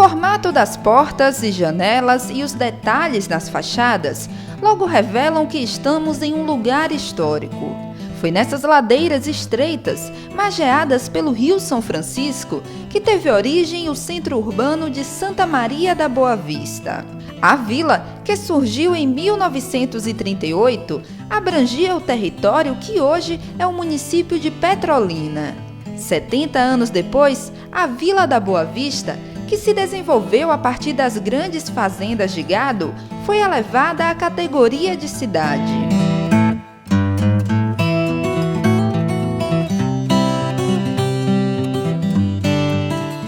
formato das portas e janelas e os detalhes nas fachadas logo revelam que estamos em um lugar histórico. Foi nessas ladeiras estreitas, margeadas pelo Rio São Francisco, que teve origem o centro urbano de Santa Maria da Boa Vista. A vila, que surgiu em 1938, abrangia o território que hoje é o município de Petrolina. 70 anos depois, a Vila da Boa Vista, que se desenvolveu a partir das grandes fazendas de gado, foi elevada à categoria de cidade.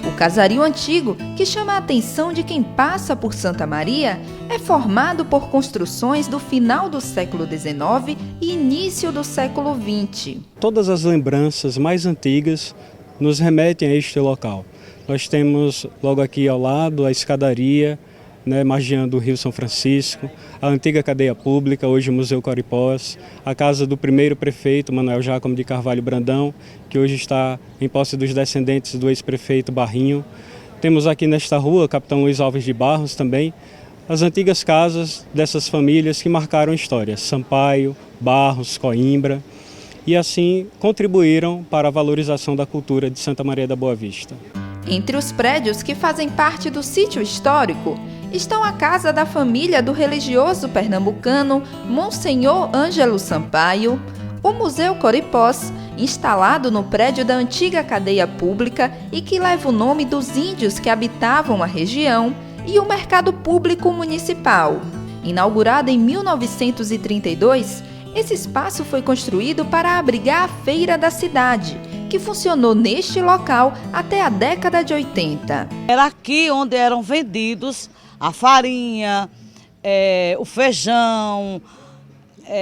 O casario antigo, que chama a atenção de quem passa por Santa Maria, é formado por construções do final do século XIX e início do século XX. Todas as lembranças mais antigas nos remetem a este local. Nós temos logo aqui ao lado a escadaria, margeando o Rio São Francisco, a antiga cadeia pública, hoje o Museu Coripós, a casa do primeiro prefeito, Manuel Jácome de Carvalho Brandão, que hoje está em posse dos descendentes do ex-prefeito Barrinho. Temos aqui nesta rua, Capitão Luiz Alves de Barros também, as antigas casas dessas famílias que marcaram história, Sampaio, Barros, Coimbra, e assim contribuíram para a valorização da cultura de Santa Maria da Boa Vista. Entre os prédios que fazem parte do sítio histórico estão a casa da família do religioso pernambucano Monsenhor Ângelo Sampaio, o Museu Coripós, instalado no prédio da antiga cadeia pública e que leva o nome dos índios que habitavam a região, e o Mercado Público Municipal. Inaugurado em 1932, esse espaço foi construído para abrigar a feira da cidade, que funcionou neste local até a década de 80. Era aqui onde eram vendidos a farinha, o feijão,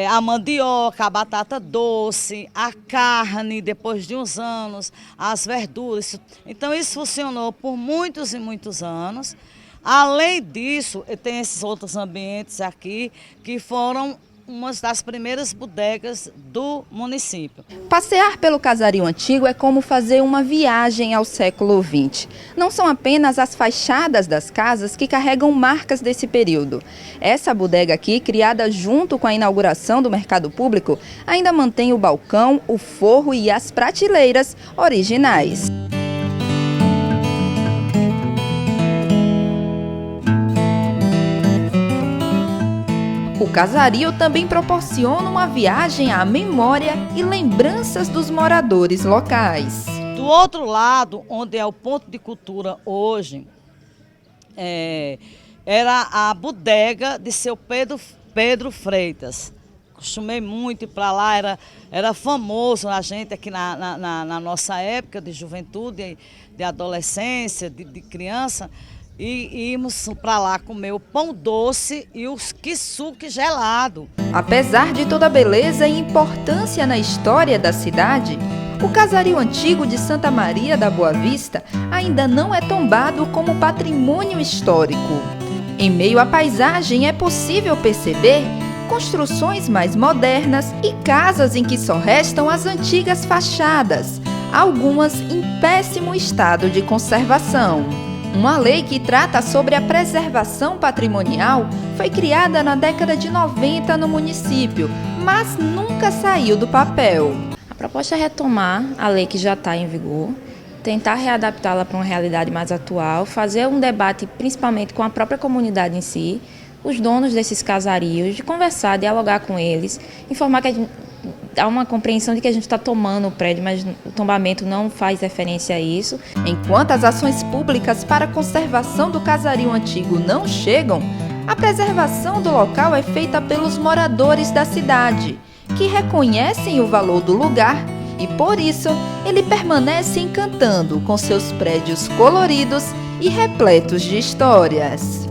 a mandioca, a batata doce, a carne, depois de uns anos, as verduras. Então isso funcionou por muitos e muitos anos. Além disso, tem esses outros ambientes aqui que foram uma das primeiras bodegas do município. Passear pelo casario antigo é como fazer uma viagem ao século XX. Não são apenas as fachadas das casas que carregam marcas desse período. Essa bodega aqui, criada junto com a inauguração do mercado público, ainda mantém o balcão, o forro e as prateleiras originais. O casario também proporciona uma viagem à memória e lembranças dos moradores locais. Do outro lado, onde é o ponto de cultura hoje, era a bodega de seu Pedro Freitas. Costumei muito ir para lá, era famoso a gente aqui na nossa época de juventude, de adolescência, de criança. E íamos para lá comer o pão doce e os kisuke gelado. Apesar de toda a beleza e importância na história da cidade, o casario antigo de Santa Maria da Boa Vista ainda não é tombado como patrimônio histórico. Em meio à paisagem é possível perceber construções mais modernas e casas em que só restam as antigas fachadas, algumas em péssimo estado de conservação. Uma lei que trata sobre a preservação patrimonial foi criada na década de 90 no município, mas nunca saiu do papel. A proposta é retomar a lei que já está em vigor, tentar readaptá-la para uma realidade mais atual, fazer um debate principalmente com a própria comunidade em si, os donos desses casarios, de conversar, dialogar com eles, informar que há uma compreensão de que a gente está tomando o prédio, mas o tombamento não faz referência a isso. Enquanto as ações públicas para a conservação do casario antigo não chegam, a preservação do local é feita pelos moradores da cidade, que reconhecem o valor do lugar e, por isso, ele permanece encantando com seus prédios coloridos e repletos de histórias.